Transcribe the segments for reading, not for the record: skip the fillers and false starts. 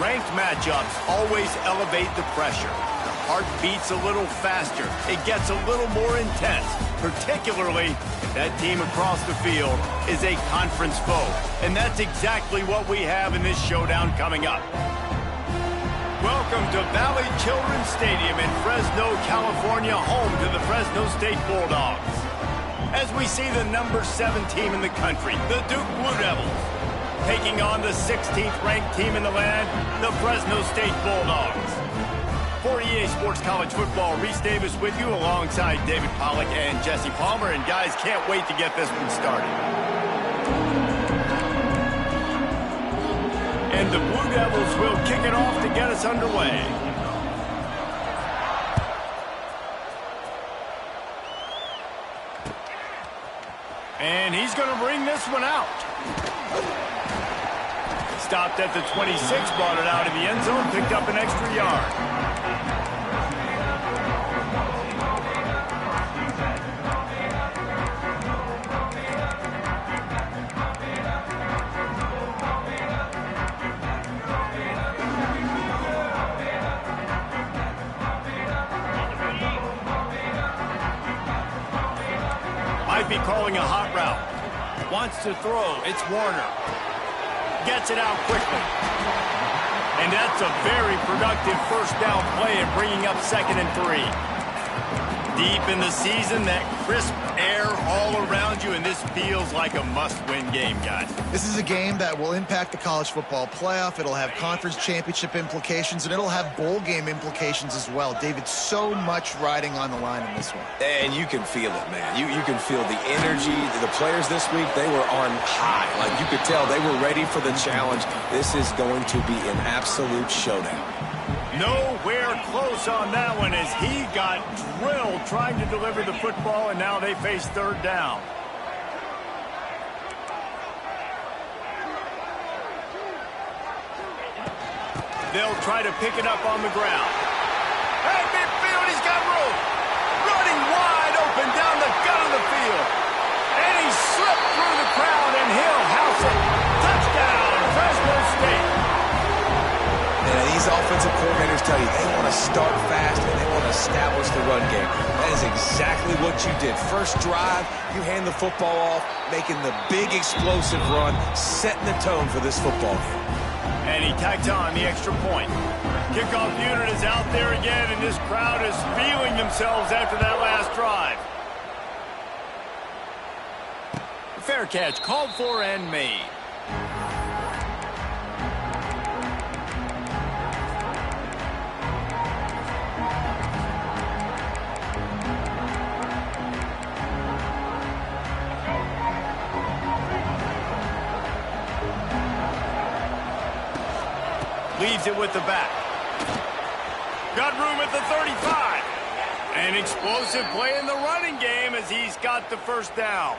Ranked matchups always elevate the pressure. The heart beats a little faster. It gets a little more intense, particularly if that team across the field is a conference foe. And that's exactly what we have in this showdown coming up. Welcome to Valley Children's Stadium in Fresno, California, home to the Fresno State Bulldogs. As we see the number 7 team in the country, the Duke Blue Devils, taking on the 16th ranked team in the land, the Fresno State Bulldogs. For EA Sports College Football, Reese Davis with you alongside David Pollack and Jesse Palmer. And guys, can't wait to get this one started. And the Blue Devils will kick it off to get us underway. And he's going to bring this one out. Stopped at the 26, brought it out of the end zone, picked up an extra yard. Might be calling a hot route. Wants to throw. It's Warner. Gets it out quickly. And that's a very productive first down play and bringing up 2nd and 3. Deep in the season, that crisp air all around you, and this feels like a must-win game, guys. This is a game that will impact the college football playoff. It'll have conference championship implications, and it'll have bowl game implications as well. David, so much riding on the line in this one. And you can feel it, man. You can feel the energy. The players this week, they were on high. Like, you could tell they were ready for the challenge. This is going to be an absolute showdown. Nowhere close on that one as he got drilled trying to deliver the football, and now they face 3rd down. They'll try to pick it up on the ground. Hey, midfield, he's got room. Running wide open down the gut of the field. And he slipped through the crowd, and he'll house it. Touchdown, Fresno State. And these offensive coordinators tell you they want to start fast and they want to establish the run game. That is exactly what you did. First drive, you hand the football off, making the big explosive run, setting the tone for this football game. And he tacked on the extra point. Kickoff unit is out there again, and this crowd is feeling themselves after that last drive. Fair catch called for and made. Leaves it with the back. Got room at the 35. An explosive play in the running game as he's got the first down.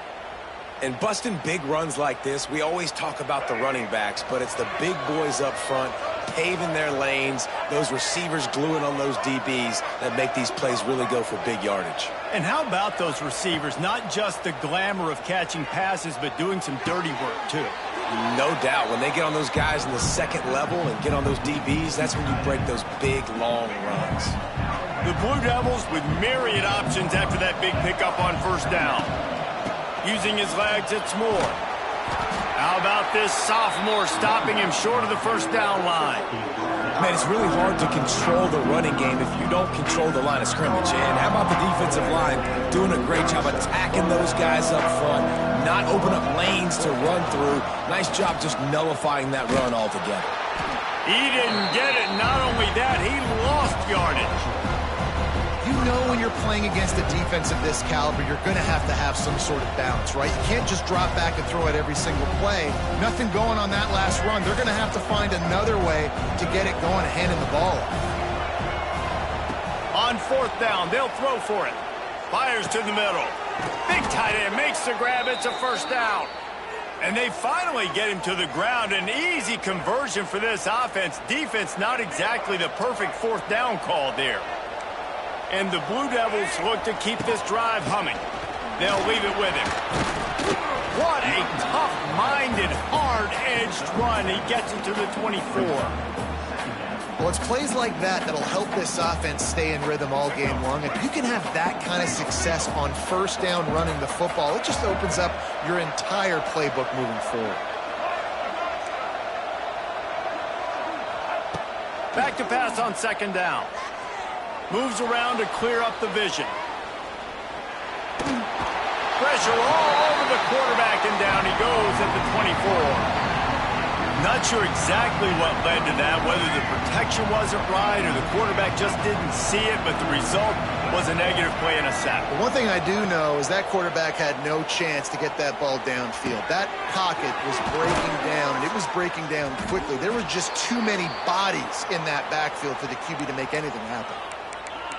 And busting big runs like this, we always talk about the running backs, but it's the big boys up front, paving their lanes, those receivers gluing on those DBs that make these plays really go for big yardage. And how about those receivers? Not just the glamour of catching passes, but doing some dirty work, too. No doubt. When they get on those guys in the 2nd level and get on those DBs, that's when you break those big, long runs. The Blue Devils with myriad options after that big pickup on first down. Using his legs, it's Moore. How about this sophomore stopping him short of the first down line? Man, it's really hard to control the running game if you don't control the line of scrimmage. And how about the defensive line doing a great job attacking those guys up front, not open up lanes to run through. Nice job just nullifying that run altogether. He didn't get it. Not only that, he lost yardage. You know when you're playing against a defense of this caliber, you're going to have some sort of balance, right? You can't just drop back and throw it every single play. Nothing going on that last run. They're going to have to find another way to get it going, handing the ball off. On 4th down, they'll throw for it. Fires to the middle. Big tight end makes the grab. It's a first down. And they finally get him to the ground. An easy conversion for this offense. Defense, not exactly the perfect 4th down call there. And the Blue Devils look to keep this drive humming. They'll leave it with him. What a tough-minded, hard-edged run. He gets it to the 24. Well, it's plays like that that'll help this offense stay in rhythm all game long. If you can have that kind of success on first down running the football, it just opens up your entire playbook moving forward. Back to pass on second down. Moves around to clear up the vision. Pressure all over the quarterback, and down he goes at the 24. Not sure exactly what led to that, whether the protection wasn't right or the quarterback just didn't see it, but the result was a negative play and a sack. But one thing I do know is that quarterback had no chance to get that ball downfield. That pocket was breaking down, and it was breaking down quickly. There were just too many bodies in that backfield for the QB to make anything happen.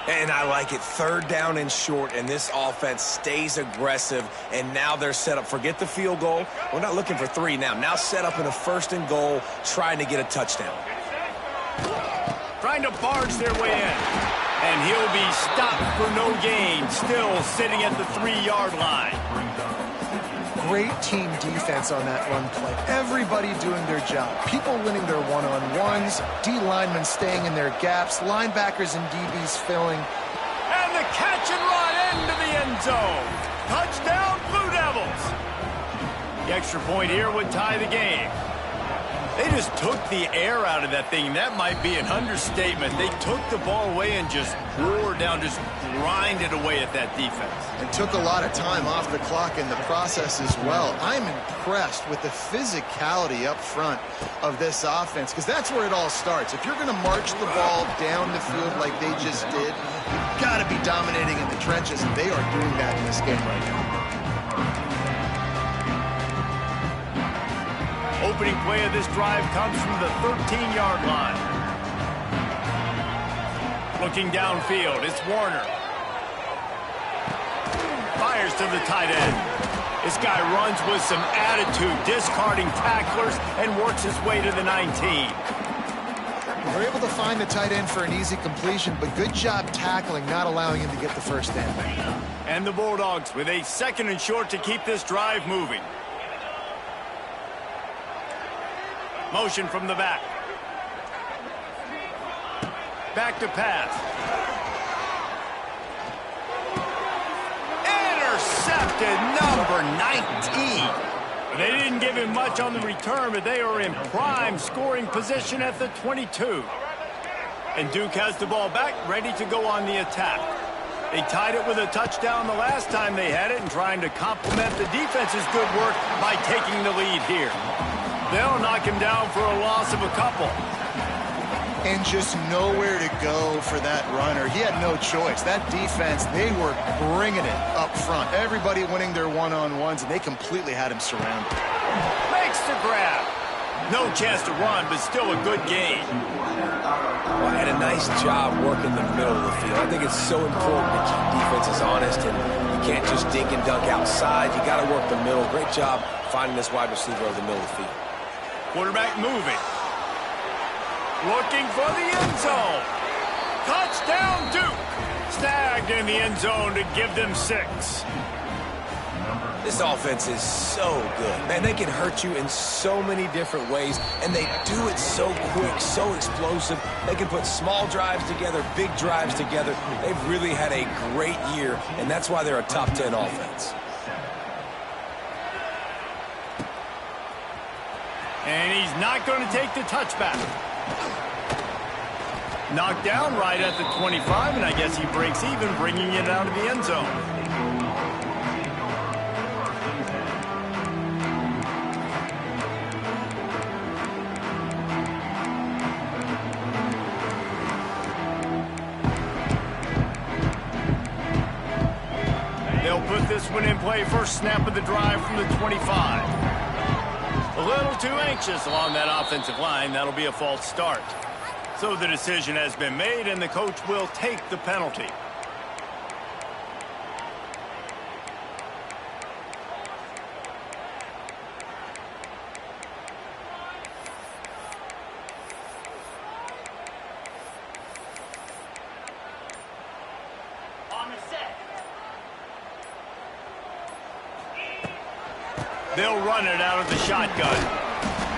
And I like it. Third down and short, and this offense stays aggressive, and now they're set up. Forget the field goal. We're not looking for 3 now. Now set up in a first and goal, trying to get a touchdown. Trying to barge their way in. And he'll be stopped for no gain, still sitting at the 3-yard line. Great team defense on that run play. Everybody doing their job. People winning their one-on-ones, D linemen staying in their gaps, linebackers and DBs filling. And the catch and run into the end zone. Touchdown, Blue Devils. The extra point here would tie the game. They just took the air out of that thing. That might be an understatement. They took the ball away and just wore down, just grinded away at that defense. And took a lot of time off the clock in the process as well. I'm impressed with the physicality up front of this offense, because that's where it all starts. If you're going to march the ball down the field like they just did, you've got to be dominating in the trenches, and they are doing that in this game right now. Opening play of this drive comes from the 13-yard line. Looking downfield, it's Warner. Fires to the tight end. This guy runs with some attitude, discarding tacklers, and works his way to the 19. We're able to find the tight end for an easy completion, but good job tackling, not allowing him to get the first down. And the Bulldogs with a second and short to keep this drive moving. Motion from the back. Back to pass. Intercepted, number 19. They didn't give him much on the return, but they are in prime scoring position at the 22. And Duke has the ball back, ready to go on the attack. They tied it with a touchdown the last time they had it, and trying to complement the defense's good work by taking the lead here. They'll knock him down for a loss of a couple. And just nowhere to go for that runner. He had no choice. That defense, they were bringing it up front. Everybody winning their one-on-ones, and they completely had him surrounded. Makes the grab. No chance to run, but still a good gain. Well, had a nice job working the middle of the field. I think it's so important to keep defenses honest, and you can't just dink and dunk outside. You got to work the middle. Great job finding this wide receiver over the middle of the field. Quarterback moving. Looking for the end zone. Touchdown, Duke. Snagged in the end zone to give them 6. This offense is so good. Man, they can hurt you in so many different ways, and they do it so quick, so explosive. They can put small drives together, big drives together. They've really had a great year, and that's why they're a top 10 offense. And he's not going to take the touchback. Knocked down right at the 25, and I guess he breaks even, bringing it out of the end zone. They'll put this one in play, first snap of the drive from the 25. A little too anxious along that offensive line. That'll be a false start. So the decision has been made, and the coach will take the penalty. They'll run it out of the shotgun.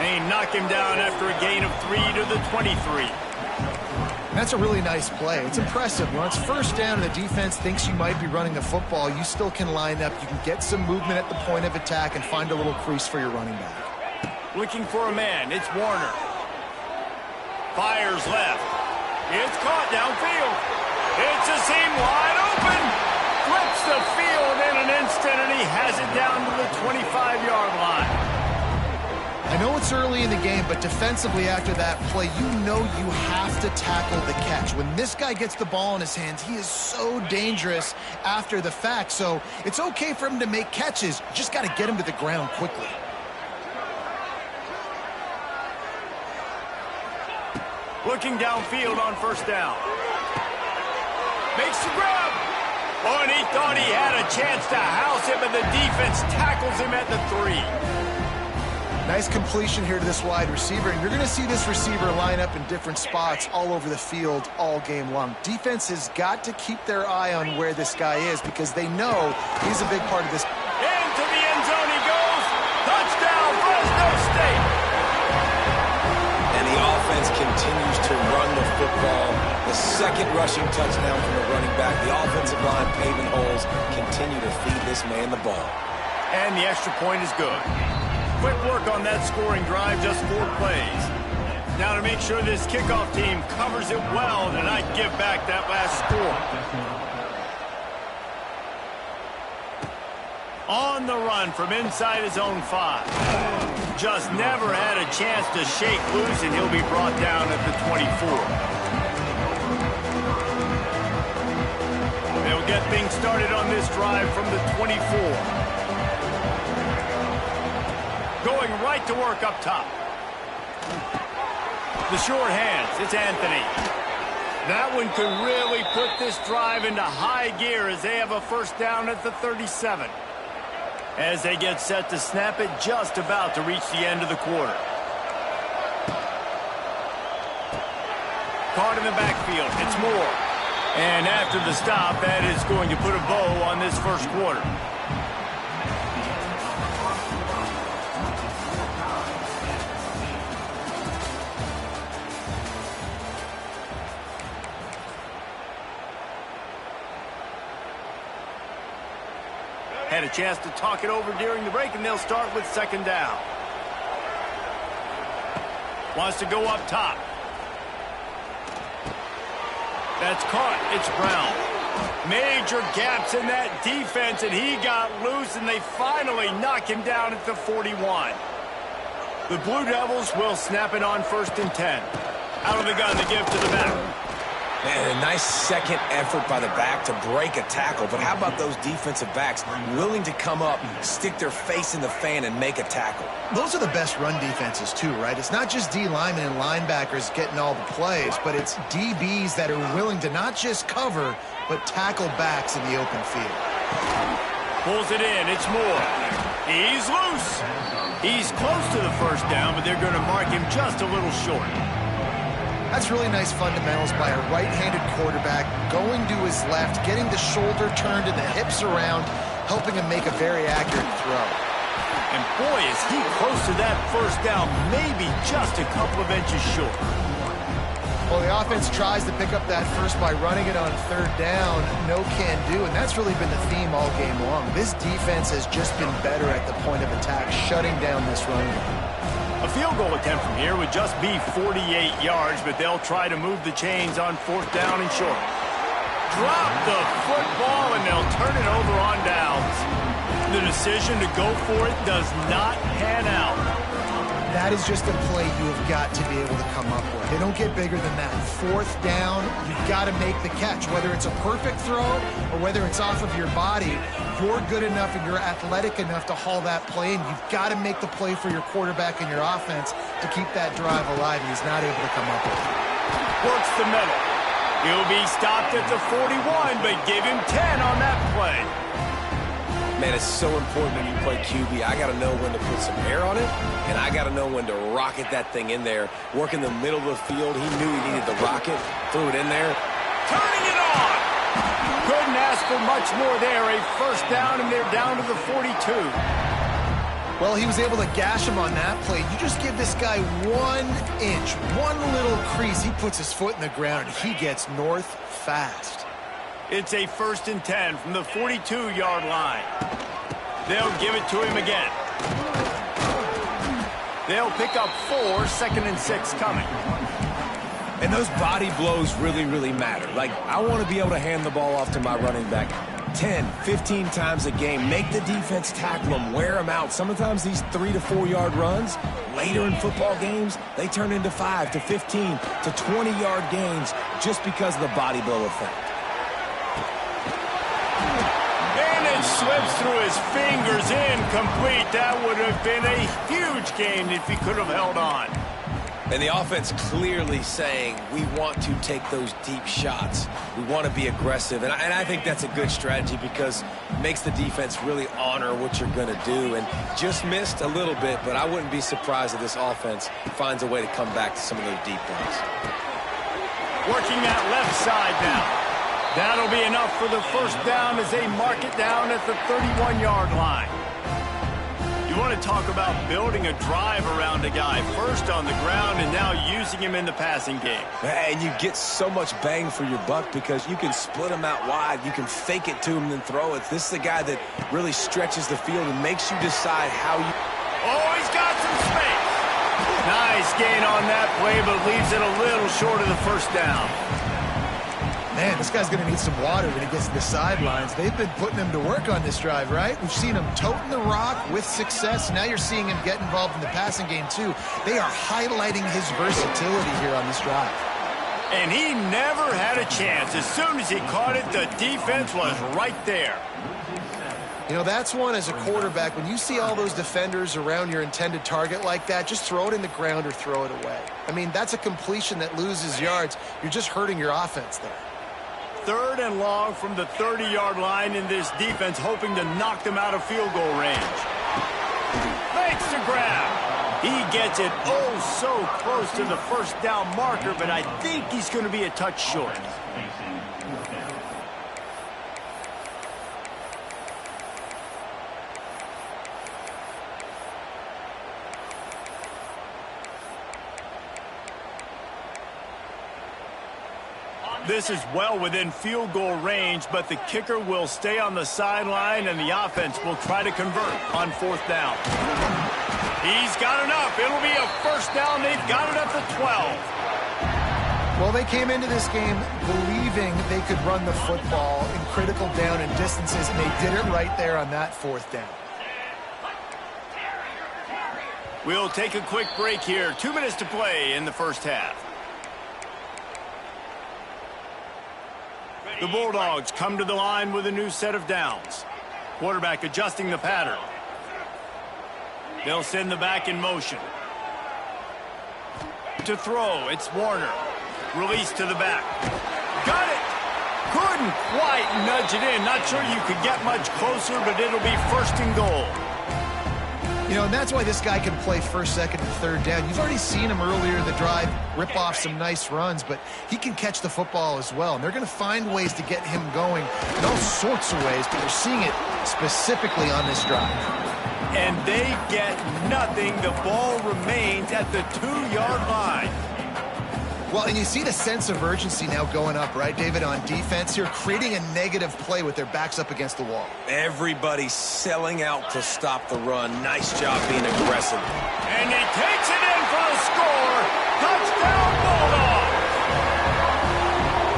And he knocked him down after a gain of 3 to the 23. That's a really nice play. It's impressive. When it's first down and the defense thinks you might be running the football, you still can line up. You can get some movement at the point of attack and find a little crease for your running back. Looking for a man. It's Warner. Fires left. It's caught downfield. It's a seam wide open. Flips the field in an instant, and he has it down to the 25-yard line. I know it's early in the game, but defensively after that play, you know you have to tackle the catch. When this guy gets the ball in his hands, he is so dangerous after the fact. So it's okay for him to make catches. You just got to get him to the ground quickly. Looking downfield on first down. Makes the grab. Oh, and he thought he had a chance to house him, and the defense tackles him at the 3. Nice completion here to this wide receiver, and you're going to see this receiver line up in different spots all over the field all game long. Defense has got to keep their eye on where this guy is because they know he's a big part of this. Into the end zone he goes. Touchdown, Fresno State. And the offense continues to run the football. The second rushing touchdown from the running back. The offensive line paving holes continue to feed this man the ball. And the extra point is good. Quick work on that scoring drive, just 4 plays. Now to make sure this kickoff team covers it well and not give back that last score. On the run from inside his own 5. Just never had a chance to shake loose, and he'll be brought down at the 24. They'll get things started on this drive from the 24. Going right to work up top. The short hands, it's Anthony. That one could really put this drive into high gear as they have a first down at the 37. As they get set to snap it, just about to reach the end of the quarter. Caught in the backfield, it's Moore. And after the stop, that is going to put a bow on this first quarter. Had a chance to talk it over during the break, and they'll start with second down. Wants to go up top. That's caught. It's Brown. Major gaps in that defense, and he got loose, and they finally knock him down at the 41. The Blue Devils will snap it on first and 10. Out of the gun to give to the back. Man, a nice second effort by the back to break a tackle. But how about those defensive backs willing to come up, stick their face in the fan, and make a tackle? Those are the best run defenses, too, right? It's not just D linemen and linebackers getting all the plays, but it's DBs that are willing to not just cover, but tackle backs in the open field. Pulls it in. It's Moore. He's loose. He's close to the first down, but they're going to mark him just a little short. That's really nice fundamentals by a right-handed quarterback, going to his left, getting the shoulder turned and the hips around, helping him make a very accurate throw. And boy, is he close to that first down, maybe just a couple of inches short. Well, the offense tries to pick up that first by running it on third down. No can do, and that's really been the theme all game long. This defense has just been better at the point of attack, shutting down this run game. A field goal attempt from here would just be 48 yards, but they'll try to move the chains on fourth down and short. Drop the football, and they'll turn it over on downs. The decision to go for it does not pan out. That is just a play you have got to be able to come up with. They don't get bigger than that. Fourth down, you've got to make the catch. Whether it's a perfect throw or whether it's off of your body, you're good enough and you're athletic enough to haul that play, and you've got to make the play for your quarterback and your offense to keep that drive alive, and he's not able to come up with it. Works the middle. He'll be stopped at the 41, but give him 10 on that play. Man, it's so important when you play QB. I got to know when to put some air on it, and I got to know when to rocket that thing in there. Work in the middle of the field. He knew he needed the rocket, threw it in there. Turning it on! Couldn't ask for much more there. A first down, and they're down to the 42. Well, he was able to gash him on that play. You just give this guy 1 inch, one little crease. He puts his foot in the ground, and he gets north fast. It's a 1st and 10 from the 42-yard line. They'll give it to him again. They'll pick up 4, 2nd and 6 coming. And those body blows really, really matter. Like, I want to be able to hand the ball off to my running back 10, 15 times a game. Make the defense tackle them, wear them out. Sometimes these 3 to 4 yard runs, later in football games, they turn into 5 to 15 to 20-yard gains just because of the body blow effect. And it slips through his fingers, incomplete. That would have been a huge gain if he could have held on. And the offense clearly saying, we want to take those deep shots. We want to be aggressive. And I think that's a good strategy because it makes the defense really honor what you're going to do. And just missed a little bit, but I wouldn't be surprised if this offense finds a way to come back to some of those deep ones. Working that left side now. That'll be enough for the 1st down as they mark it down at the 31-yard line. You want to talk about building a drive around a guy, first on the ground and now using him in the passing game. And you get so much bang for your buck because you can split him out wide. You can fake it to him and then throw it. This is the guy that really stretches the field and makes you decide how you... Oh, he's got some space. Nice gain on that play, but leaves it a little short of the 1st down. Man, this guy's going to need some water when he gets to the sidelines. They've been putting him to work on this drive, right? We've seen him toting the rock with success. Now you're seeing him get involved in the passing game, too. They are highlighting his versatility here on this drive. And he never had a chance. As soon as he caught it, the defense was right there. You know, that's one as a quarterback. When you see all those defenders around your intended target like that, just throw it in the ground or throw it away. I mean, that's a completion that loses yards. You're just hurting your offense there. 3rd and long from the 30-yard line in this defense, hoping to knock them out of field goal range. Makes the grab. He gets it oh so close to the 1st down marker, but I think he's going to be a touch short. This is well within field goal range, but the kicker will stay on the sideline, and the offense will try to convert on 4th down. He's got enough. It'll be a 1st down. They've got it at the 12. Well, they came into this game believing they could run the football in critical down and distances, and they did it right there on that 4th down. We'll take a quick break here. 2 minutes to play in the 1st half. The Bulldogs come to the line with a new set of downs. Quarterback adjusting the pattern. They'll send the back in motion. To throw, it's Warner. Release to the back. Got it! Couldn't quite nudge it in. Not sure you could get much closer, but it'll be 1st and goal. You know, and that's why this guy can play 1st, 2nd, and 3rd down. You've already seen him earlier in the drive rip off some nice runs, but he can catch the football as well. And they're going to find ways to get him going in all sorts of ways, but you're seeing it specifically on this drive. And they get nothing. The ball remains at the 2-yard line. Well, and you see the sense of urgency now going up, right, David, on defense here, creating a negative play with their backs up against the wall. Everybody's selling out to stop the run. Nice job being aggressive. And he takes it in for the score. Touchdown, Bulldogs!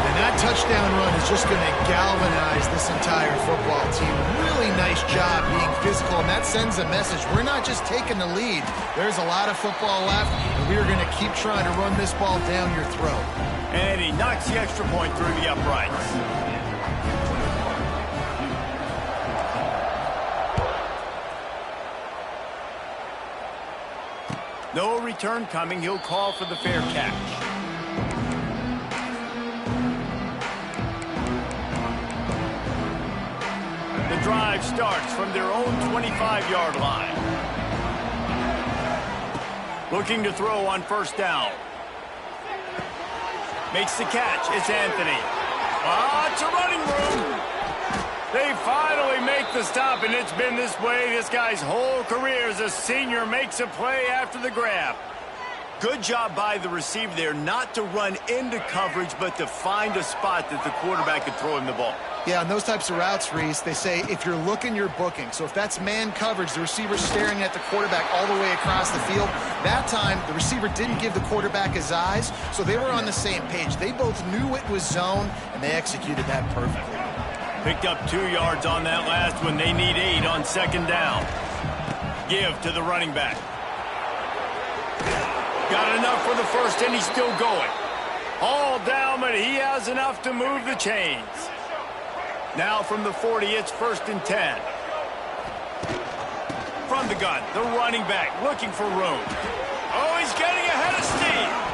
And that touchdown run is just going to galvanize this entire football team. Really nice job being physical, and that sends a message. We're not just taking the lead. There's a lot of football left, and we are going to keep trying to run this ball down your throat. And he knocks the extra point through the uprights. No return coming. He'll call for the fair catch. The drive starts from their own 25-yard line. Looking to throw on 1st down. Makes the catch. It's Anthony. Lots of running room. They finally make the stop, and it's been this way this guy's whole career as a senior makes a play after the grab. Good job by the receiver there not to run into coverage, but to find a spot that the quarterback could throw him the ball. Yeah, on those types of routes, Reese, they say if you're looking, you're booking. So if that's man coverage, the receiver's staring at the quarterback all the way across the field. That time, the receiver didn't give the quarterback his eyes, so they were on the same page. They both knew it was zone, and they executed that perfectly. Picked up 2 yards on that last one. They need 8 on second down. Give to the running back. Got enough for the first, and he's still going. All down, but he has enough to move the chains. Now from the 40, it's 1st and 10. From the gun, the running back looking for room. Oh, he's getting ahead of steam.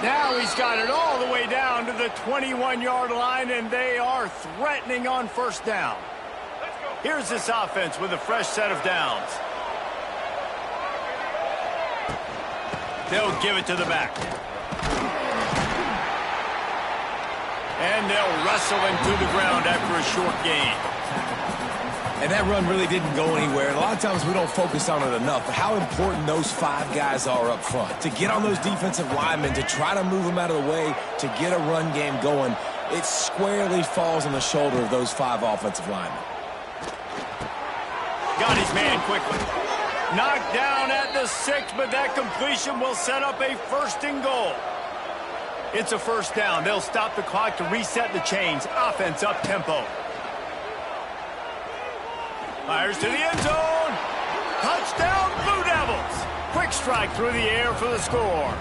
Now he's got it all the way down to the 21-yard line, and they are threatening on 1st down. Here's this offense with a fresh set of downs. They'll give it to the back. And they'll wrestle him to the ground after a short gain. And that run really didn't go anywhere. And a lot of times we don't focus on it enough, but how important those 5 guys are up front. To get on those defensive linemen, to try to move them out of the way, to get a run game going, it squarely falls on the shoulder of those 5 offensive linemen. Got his man quickly. Knocked down at the 6, but that completion will set up a 1st and goal. It's a 1st down. They'll stop the clock to reset the chains. Offense up tempo. Fires to the end zone. Touchdown, Blue Devils. Quick strike through the air for the score.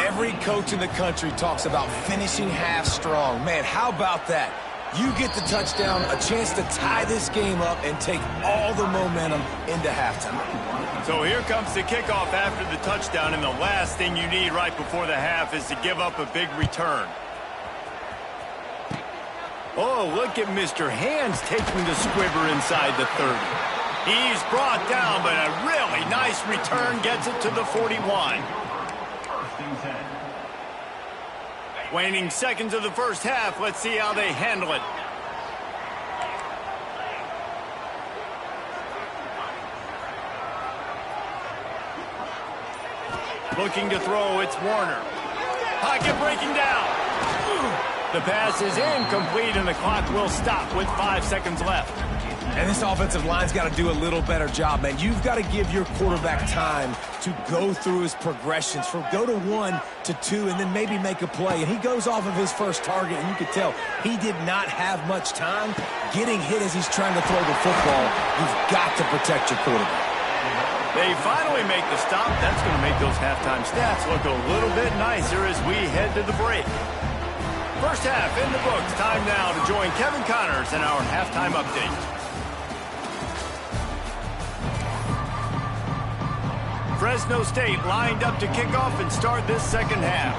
Every coach in the country talks about finishing half strong. Man, how about that? You get the touchdown, a chance to tie this game up and take all the momentum into halftime. So here comes the kickoff after the touchdown, and the last thing you need right before the half is to give up a big return. Oh, look at Mr. Hands taking the squibber inside the 30. He's brought down, but a really nice return gets it to the 41. Waning seconds of the 1st half. Let's see how they handle it. Looking to throw, it's Warner. Pocket breaking down. The pass is incomplete, and the clock will stop with 5 seconds left. And this offensive line's got to do a little better job, man. You've got to give your quarterback time to go through his progressions, from go to 1 to 2, and then maybe make a play. And he goes off of his first target, and you could tell he did not have much time getting hit as he's trying to throw the football. You've got to protect your quarterback. They finally make the stop. That's going to make those halftime stats look a little bit nicer as we head to the break. 1st half in the books. Time now to join Kevin Connors in our halftime update. Fresno State lined up to kick off and start this 2nd half.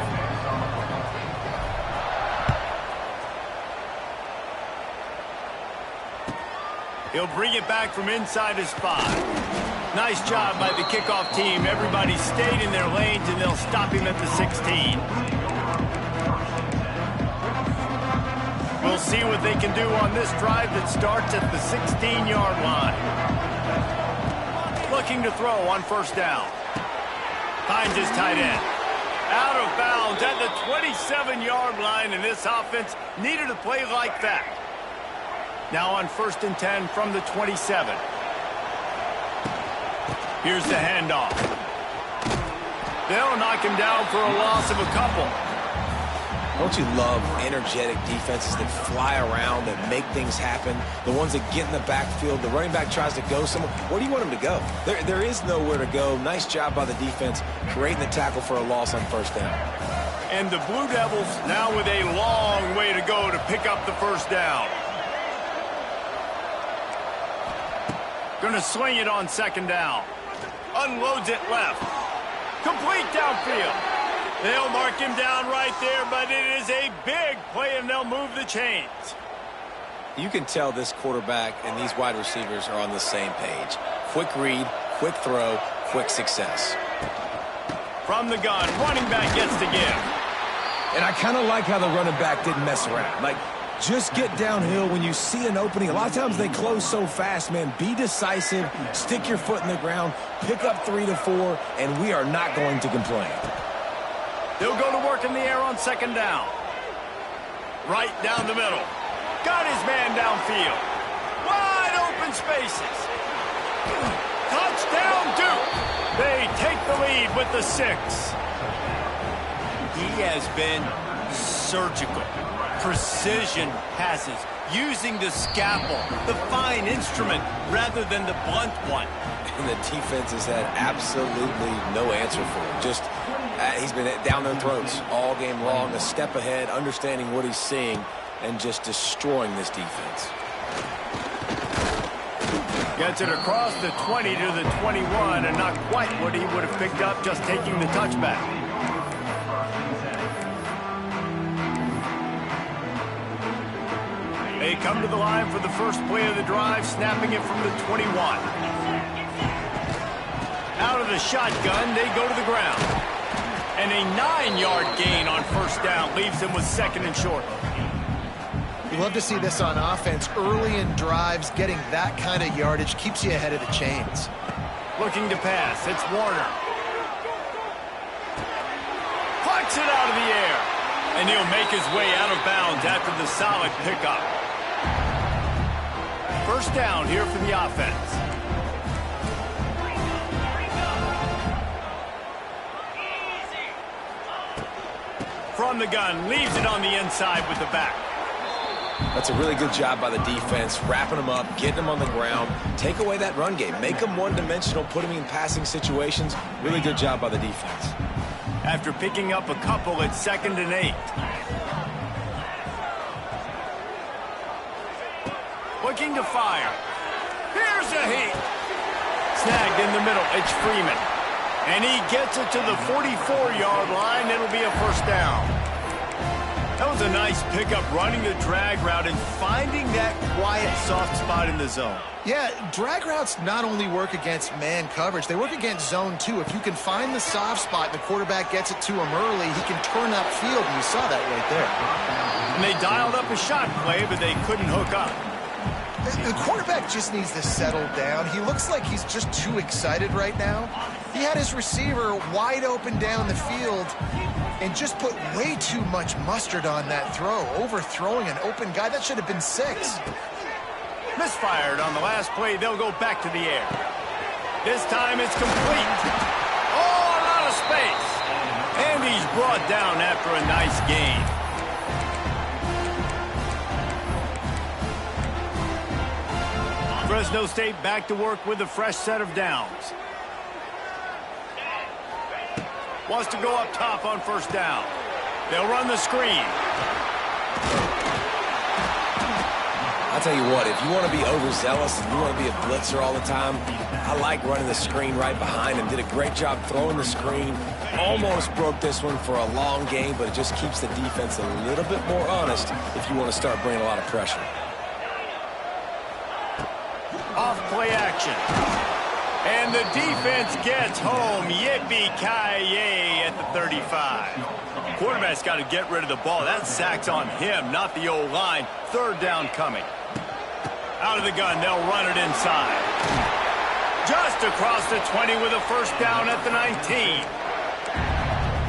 He'll bring it back from inside his 5. Nice job by the kickoff team. Everybody stayed in their lanes, and they'll stop him at the 16. We'll see what they can do on this drive that starts at the 16-yard line. Looking to throw on 1st down. Finds his tight end. Out of bounds at the 27-yard line, and this offense needed a play like that. Now on 1st and 10 from the 27. Here's the handoff. They'll knock him down for a loss of a couple. Don't you love energetic defenses that fly around, that make things happen? The ones that get in the backfield, the running back tries to go somewhere. Where do you want him to go? There is nowhere to go. Nice job by the defense, creating the tackle for a loss on 1st down. And the Blue Devils now with a long way to go to pick up the 1st down. Gonna swing it on 2nd down. Unloads it left. Complete downfield. They'll mark him down right there, but it is a big play, and they'll move the chains. You can tell this quarterback and these wide receivers are on the same page. Quick read, quick throw, quick success. From the gun, running back gets the give. And I kind of like how the running back didn't mess around. Like, Just get downhill when you see an opening. A lot of times they close so fast, man. Be decisive, stick your foot in the ground, pick up 3 to 4, and we are not going to complain. They'll go to work in the air on second down. Right down the middle. Got his man downfield. Wide open spaces. Touchdown, Duke. They take the lead with the 6. He has been surgical. Precision passes, using the scalpel, the fine instrument, rather than the blunt one. And the defense has had absolutely no answer for him. Just, he's been down their throats all game long, a step ahead, understanding what he's seeing, and just destroying this defense. Gets it across the 20 to the 21, and not quite what he would have picked up just taking the touchback. They come to the line for the first play of the drive, snapping it from the 21. Out of the shotgun, they go to the ground. And a 9-yard gain on first down leaves them with second and short. You love to see this on offense. Early in drives, getting that kind of yardage keeps you ahead of the chains. Looking to pass, it's Warner. Plucks it out of the air. And he'll make his way out of bounds after the solid pickup. First down here for the offense. From the gun, leaves it on the inside with the back. That's a really good job by the defense, wrapping them up, getting them on the ground, take away that run game, make them one-dimensional, put them in passing situations. Really good job by the defense. After picking up a couple, it's 2nd and 8. Looking to fire. Here's a heat. Snagged in the middle. It's Freeman. And he gets it to the 44-yard line. It'll be a first down. That was a nice pickup, running the drag route and finding that quiet, soft spot in the zone. Yeah, drag routes not only work against man coverage, they work against zone too. If you can find the soft spot and the quarterback gets it to him early, he can turn upfield, and you saw that right there. And they dialed up a shot play, but they couldn't hook up. The quarterback just needs to settle down. He looks like he's just too excited right now. He had his receiver wide open down the field and just put way too much mustard on that throw, overthrowing an open guy. That should have been 6. Misfired on the last play. They'll go back to the air. This time it's complete. Oh, a lot of space. And he's brought down after a nice gain. Fresno State back to work with a fresh set of downs. Wants to go up top on first down. They'll run the screen. I'll tell you what, if you want to be overzealous and you want to be a blitzer all the time, I like running the screen right behind him. Did a great job throwing the screen. Almost broke this one for a long game, but it just keeps the defense a little bit more honest if you want to start bringing a lot of pressure. Off play action. And the defense gets home. Yippee-ki-yay at the 35. Quarterback's got to get rid of the ball. That sack's on him, not the O-line. Third down coming. Out of the gun, they'll run it inside. Just across the 20 with a first down at the 19.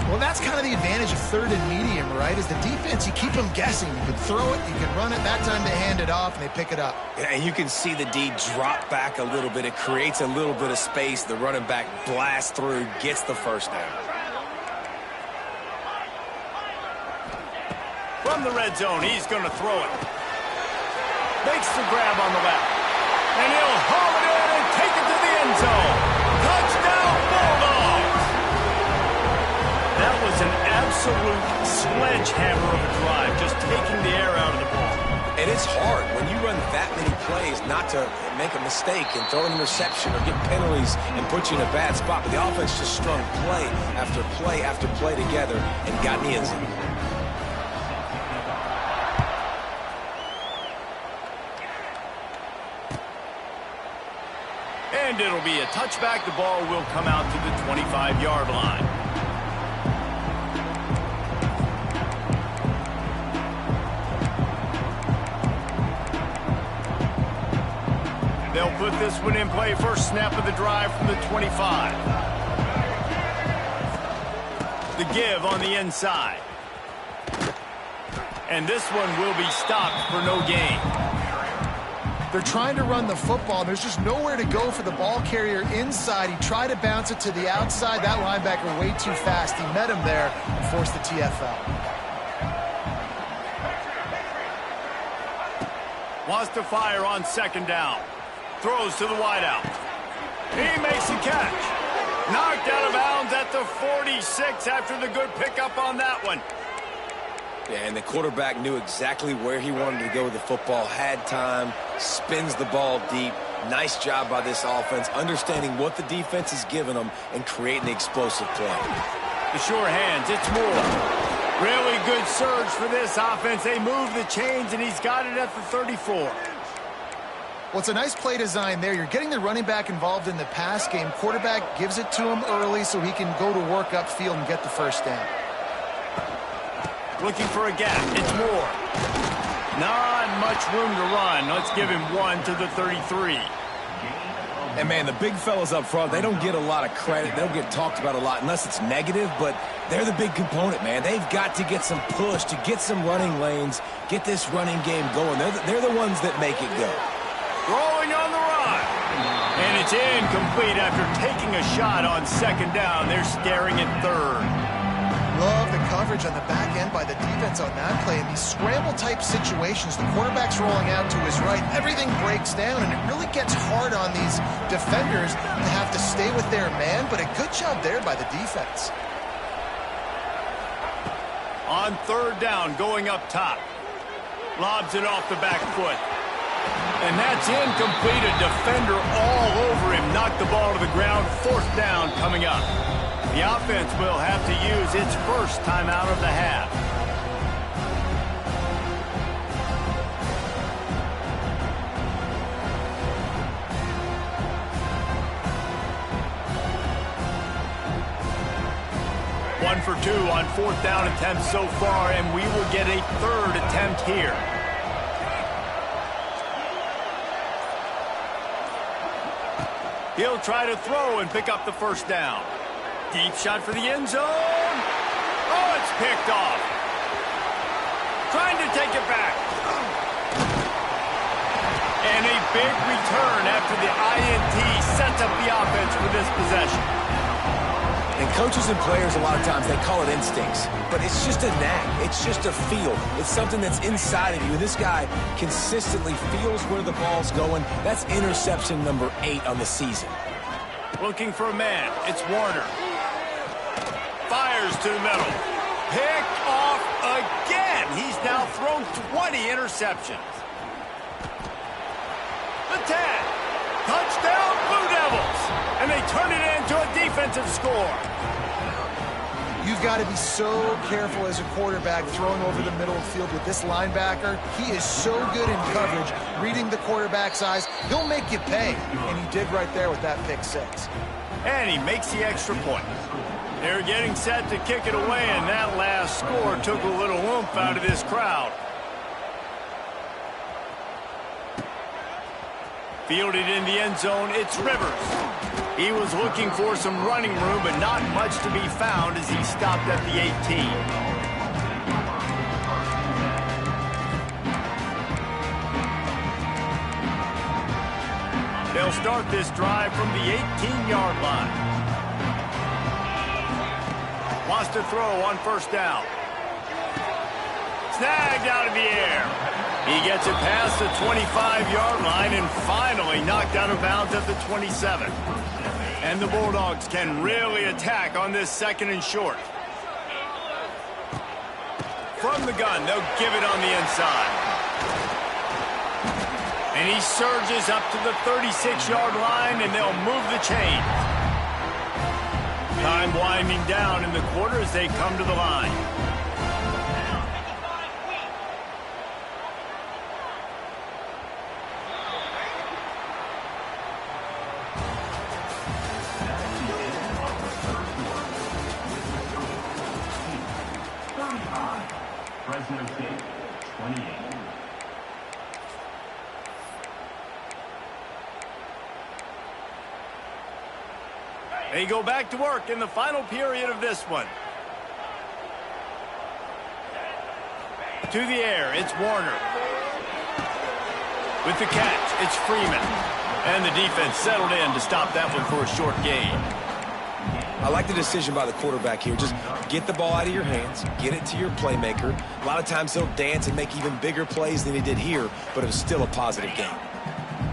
Well, that's kind of the advantage of third and medium, right? Is the defense, you keep them guessing. You can throw it, you can run it. That time they hand it off, and they pick it up. Yeah, and you can see the D drop back a little bit. It creates a little bit of space. The running back blasts through, gets the first down. From the red zone, he's going to throw it. Makes the grab on the left. And he'll haul it in and take it to the end zone. Touchdown, Bulldogs! That was an absolute sledgehammer of a drive, just taking the air out of the ball. And it's hard when you run that many plays not to make a mistake and throw an interception or get penalties and put you in a bad spot. But the offense just strung play after play after play together and got in the end zone. And it'll be a touchback. The ball will come out to the 25-yard line. put this one in play. First snap of the drive from the 25. The give on the inside. And this one will be stopped for no gain. They're trying to run the football. There's just nowhere to go for the ball carrier inside. He tried to bounce it to the outside. That linebacker way too fast. He met him there and forced the TFL. Wants to fire on second down. Throws to the wideout. He makes a catch. Knocked out of bounds at the 46 after the good pickup on that one. Yeah, and the quarterback knew exactly where he wanted to go with the football, had time, spins the ball deep. Nice job by this offense, understanding what the defense is giving them and creating the explosive play. The sure hands, it's Moore. Really good surge for this offense. They move the chains, and he's got it at the 34. Well, it's a nice play design there. You're getting the running back involved in the pass game. Quarterback gives it to him early so he can go to work upfield and get the first down. Looking for a gap. It's Moore. Not much room to run. Let's give him one to the 33. And, man, the big fellas up front, they don't get a lot of credit. They don't get talked about a lot unless it's negative, but they're the big component, man. They've got to get some push, to get some running lanes, get this running game going. They're the ones that make it go. Throwing on the run. And it's incomplete after taking a shot on second down. They're staring at third. Love the coverage on the back end by the defense on that play. In these scramble-type situations, the quarterback's rolling out to his right. Everything breaks down, and it really gets hard on these defenders to have to stay with their man, but a good job there by the defense. On third down, going up top. Lobs it off the back foot. And that's incomplete. A defender all over him. Knocked the ball to the ground. Fourth down coming up. The offense will have to use its first timeout of the half. One for two on fourth down attempts so far, and we will get a third attempt here. He'll try to throw and pick up the first down. Deep shot for the end zone. Oh, it's picked off. Trying to take it back. And a big return after the INT sets up the offense for this possession. And coaches and players, a lot of times, they call it instincts. But it's just a knack. It's just a feel. It's something that's inside of you. And this guy consistently feels where the ball's going. That's interception number 8 on the season. Looking for a man. It's Warner. Fires to the middle. Picked off again. He's now thrown 20 interceptions. The 10. Touchdown, Blue Devils. And they turn it into a defensive score. You've got to be so careful as a quarterback throwing over the middle of the field with this linebacker. He is so good in coverage, reading the quarterback's eyes. He'll make you pay, and he did right there with that pick six. And he makes the extra point. They're getting set to kick it away, and that last score took a little oomph out of this crowd. Fielded in the end zone, it's Rivers. He was looking for some running room, but not much to be found as he stopped at the 18. They'll start this drive from the 18-yard line. Wants to throw on first down. Snagged out of the air. He gets it past the 25-yard line and finally knocked out of bounds at the 27. And the Bulldogs can really attack on this second and short. From the gun, they'll give it on the inside. And he surges up to the 36-yard line, and they'll move the chain. Time winding down in the quarter as they come to the line. Fresno State, 28. They go back to work in the final period of this one. To the air, it's Warner. With the catch, it's Freeman. And the defense settled in to stop that one for a short gain. I like the decision by the quarterback here. Just get the ball out of your hands, get it to your playmaker. A lot of times he'll dance and make even bigger plays than he did here, but it was still a positive game.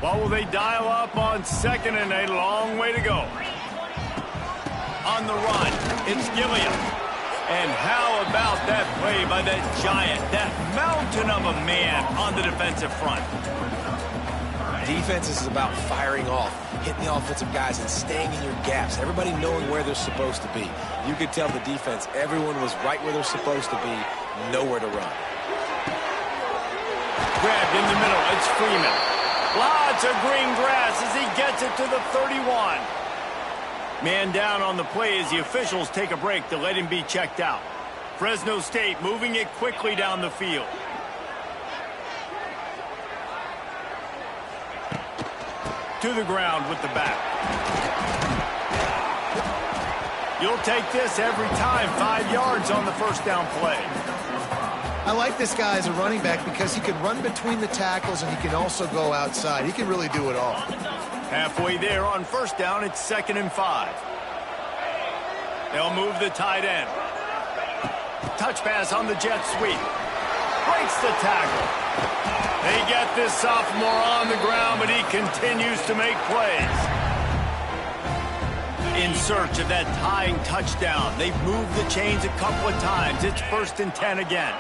What will they dial up on second and a long way to go? On the run, it's Gilliam. And how about that play by that giant, that mountain of a man on the defensive front? Defense is about firing off, hitting the offensive guys and staying in your gaps, everybody knowing where they're supposed to be. You could tell the defense, everyone was right where they're supposed to be, nowhere to run. Grabbed in the middle, it's Freeman. Lots of green grass as he gets it to the 31. Man down on the play as the officials take a break to let him be checked out. Fresno State moving it quickly down the field. To the ground with the back. You'll take this every time. 5 yards on the first down play. I like this guy as a running back because he can run between the tackles and he can also go outside. He can really do it all. Halfway there on first down, it's 2nd and 5. They'll move the tight end. Touch pass on the jet sweep. Breaks the tackle. They get this sophomore on the ground, but he continues to make plays. In search of that tying touchdown. They've moved the chains a couple of times. It's 1st and 10 again.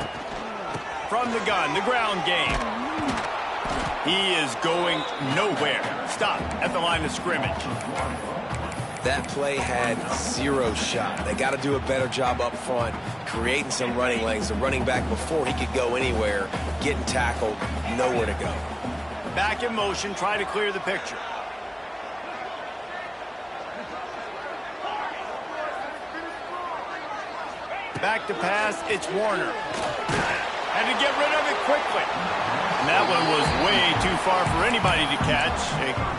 From the gun, the ground game. He is going nowhere. Stop at the line of scrimmage. That play had 0 shot. They got to do a better job up front, creating some running lanes. The running back, before he could go anywhere, getting tackled, nowhere to go. Back in motion, try to clear the picture. Back to pass, it's Warner. And to get rid of it quickly. And that one was way too far for anybody to catch,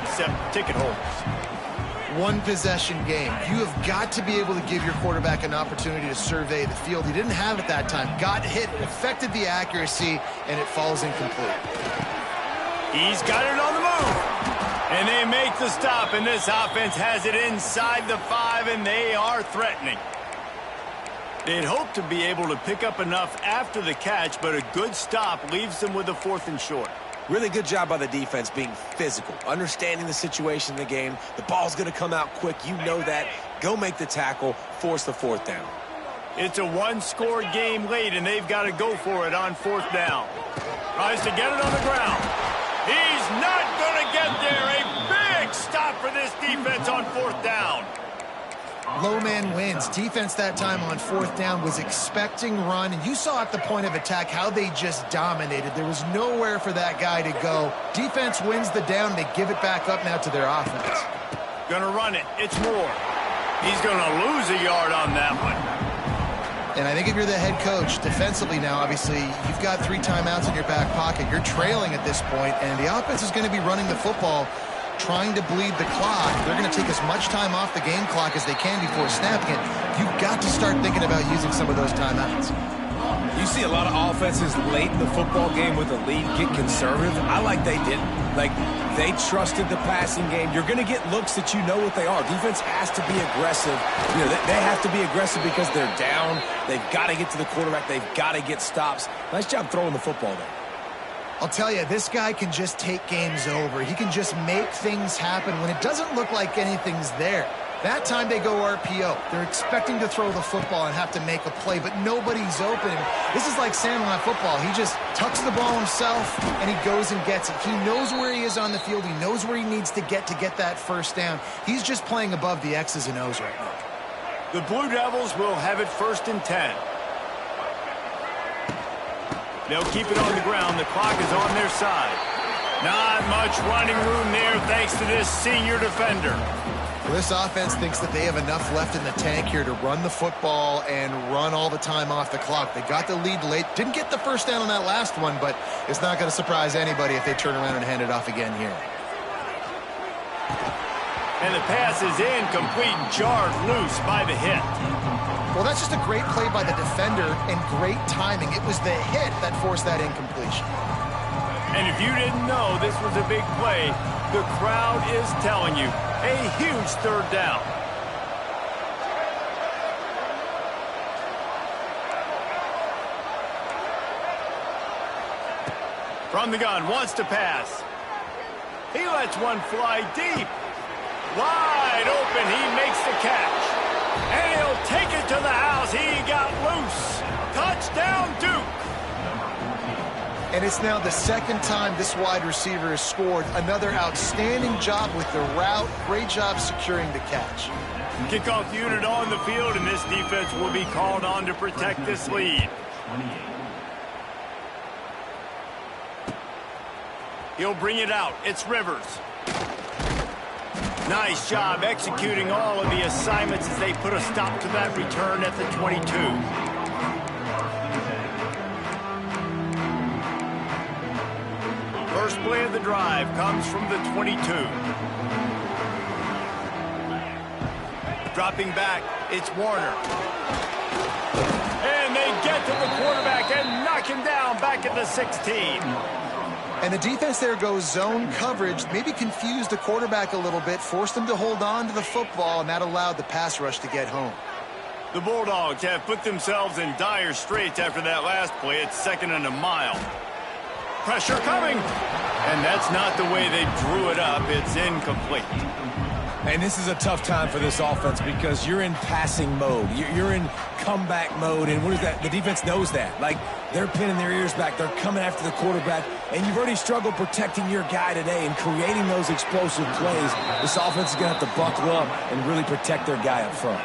except ticket holders. One possession game. You have got to be able to give your quarterback an opportunity to survey the field. He didn't have it that time. Got hit, affected the accuracy, and it falls incomplete. He's got it on the move. And they make the stop, and this offense has it inside the 5, and they are threatening. They'd hoped to be able to pick up enough after the catch, but a good stop leaves them with a 4th and short. Really good job by the defense being physical, understanding the situation in the game. The ball's going to come out quick. You know that. Go make the tackle, force the 4th down. It's a one-score game late, and they've got to go for it on 4th down. Tries to get it on the ground. He's not going to get there. A big stop for this defense on 4th down. Low man wins. Defense that time on 4th down was expecting run, and you saw at the point of attack how they just dominated. There was nowhere for that guy to go. Defense wins the down. They give it back up now to their offense. Gonna run it. It's Moore. He's gonna lose a yard on that one. And I think if you're the head coach, defensively now, obviously, you've got 3 timeouts in your back pocket. You're trailing at this point, and the offense is going to be running the football, trying to bleed the clock. They're going to take as much time off the game clock as they can before snapping it. You've got to start thinking about using some of those timeouts. You see a lot of offenses late in the football game with a lead get conservative. I like they didn't. Like, they trusted the passing game. You're going to get looks that you know what they are. Defense has to be aggressive. You know, they have to be aggressive because they're down. They've got to get to the quarterback. They've got to get stops. Nice job throwing the football there. I'll tell you, this guy can just take games over. He can just make things happen when it doesn't look like anything's there. That time they go RPO. They're expecting to throw the football and have to make a play, but nobody's open. This is like Sandlot football. He just tucks the ball himself, and he goes and gets it. He knows where he is on the field. He knows where he needs to get that 1st down. He's just playing above the X's and O's right now. The Blue Devils will have it 1st and 10. They'll keep it on the ground. The clock is on their side. Not much running room there thanks to this senior defender. Well, this offense thinks that they have enough left in the tank here to run the football and run all the time off the clock. They got the lead late. Didn't get the 1st down on that last one, but it's not going to surprise anybody if they turn around and hand it off again here. And the pass is incomplete, jarred loose by the hit. Well, that's just a great play by the defender and great timing. It was the hit that forced that incompletion. And if you didn't know this was a big play, the crowd is telling you, a huge third down. From the gun, wants to pass. He lets one fly deep. Wide open, he makes the catch. And he'll take it to the house. He got loose. Touchdown, Duke. And it's now the second time this wide receiver has scored. Another outstanding job with the route. Great job securing the catch. Kickoff unit on the field, and this defense will be called on to protect this lead. He'll bring it out. It's Rivers. Nice job executing all of the assignments as they put a stop to that return at the 22. First play of the drive comes from the 22. Dropping back, it's Warner. And they get to the quarterback and knock him down back at the 16. And the defense there goes zone coverage, maybe confused the quarterback a little bit, forced him to hold on to the football, and that allowed the pass rush to get home. The Bulldogs have put themselves in dire straits after that last play. It's 2nd and a mile. Pressure coming. And that's not the way they drew it up. It's incomplete. And this is a tough time for this offense because you're in passing mode. You're in comeback mode, and what is that? The defense knows that. Like, they're pinning their ears back. They're coming after the quarterback, and you've already struggled protecting your guy today and creating those explosive plays. This offense is going to have to buckle up and really protect their guy up front.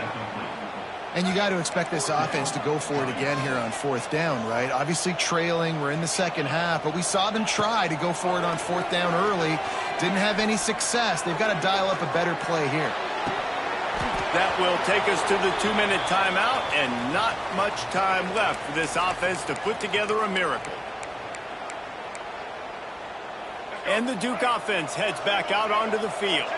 And you got to expect this offense to go for it again here on 4th down, right? Obviously trailing, we're in the second half, but we saw them try to go for it on 4th down early. Didn't have any success. They've got to dial up a better play here. That will take us to the 2-minute timeout, and not much time left for this offense to put together a miracle. And the Duke offense heads back out onto the field.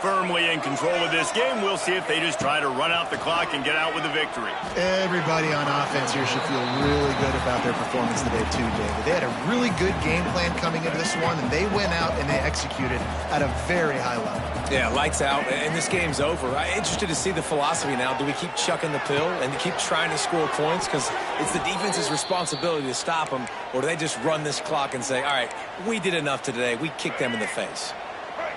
Firmly in control of this game. We'll see if they just try to run out the clock and get out with a victory. Everybody on offense here should feel really good about their performance today too, David. They had a really good game plan coming into this one, and they went out and they executed at a very high level. Yeah, lights out, and this game's over. I'm interested to see the philosophy now. Do we keep chucking the pill and keep trying to score points? Because it's the defense's responsibility to stop them, or do they just run this clock and say, all right, we did enough today. We kicked them in the face.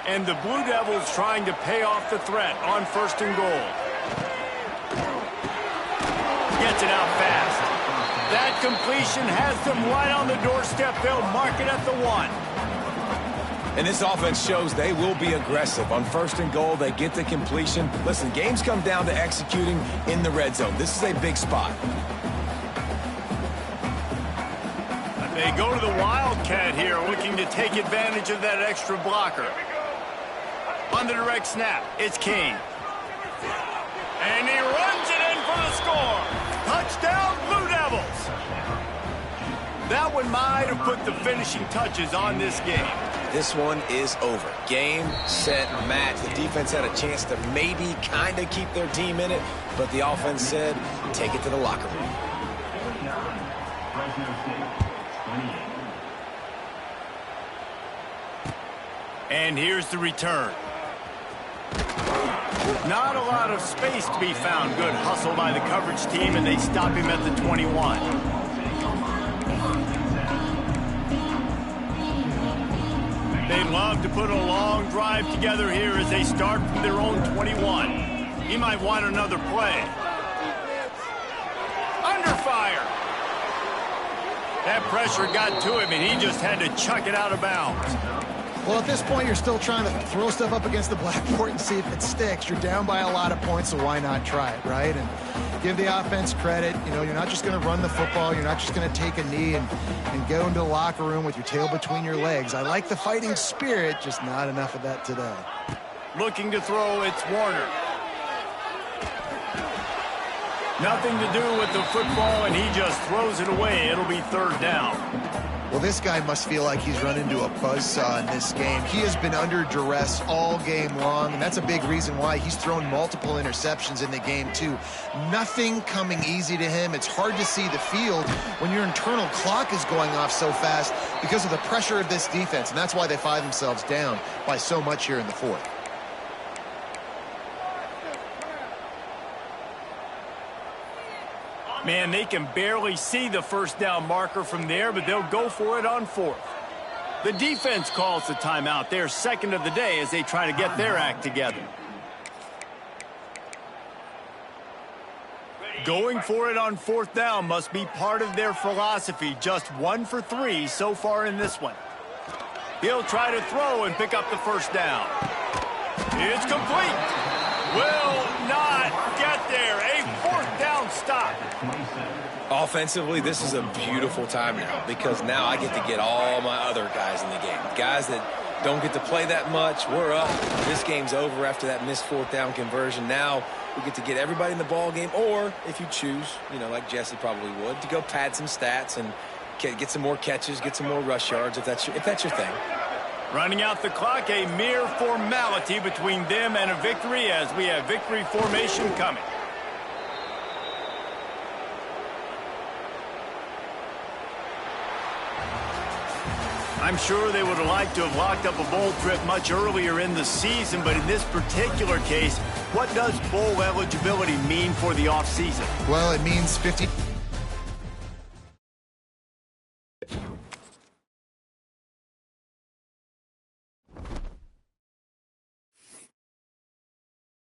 And the Blue Devils trying to pay off the threat on 1st and goal. Gets it out fast. That completion has them right on the doorstep. They'll mark it at the 1. And this offense shows they will be aggressive. On 1st and goal, they get the completion. Listen, games come down to executing in the red zone. This is a big spot. They go to the Wildcat here, looking to take advantage of that extra blocker. On the direct snap, it's King. And he runs it in for the score. Touchdown, Blue Devils. That one might have put the finishing touches on this game. This one is over. Game, set, match. The defense had a chance to maybe kind of keep their team in it, but the offense said, take it to the locker room. And here's the return. Not a lot of space to be found. Good hustle by the coverage team, and they stop him at the 21. They'd love to put a long drive together here as they start from their own 21. He might want another play. Under fire. That pressure got to him, and he just had to chuck it out of bounds. Well, at this point, you're still trying to throw stuff up against the blackboard and see if it sticks. You're down by a lot of points, so why not try it, right? And give the offense credit. You know, you're not just going to run the football. You're not just going to take a knee and go into the locker room with your tail between your legs. I like the fighting spirit, just not enough of that today. Looking to throw, it's Warner. Nothing to do with the football, and he just throws it away. It'll be 3rd down. Well, this guy must feel like he's run into a buzzsaw in this game. He has been under duress all game long, and that's a big reason why he's thrown multiple interceptions in the game, too. Nothing coming easy to him. It's hard to see the field when your internal clock is going off so fast because of the pressure of this defense, and that's why they find themselves down by so much here in the fourth. Man, they can barely see the first down marker from there, but they'll go for it on fourth. The defense calls the timeout. Their second of the day as they try to get their act together. Going for it on fourth down must be part of their philosophy. Just 1 for 3 so far in this one. He'll try to throw and pick up the first down. It's complete. Will not get there. A fourth down stop. Offensively, this is a beautiful time now because now I get to get all my other guys in the game. Guys that don't get to play that much. We're up. This game's over after that missed fourth down conversion. Now we get to get everybody in the ball game, or if you choose, like Jesse probably would, to go pad some stats and get some more catches, get some more rush yards if that's your thing. Running out the clock, a mere formality between them and a victory as we have victory formation coming. I'm sure they would have liked to have locked up a bowl trip much earlier in the season, but in this particular case, what does bowl eligibility mean for the offseason? Well, it means 50...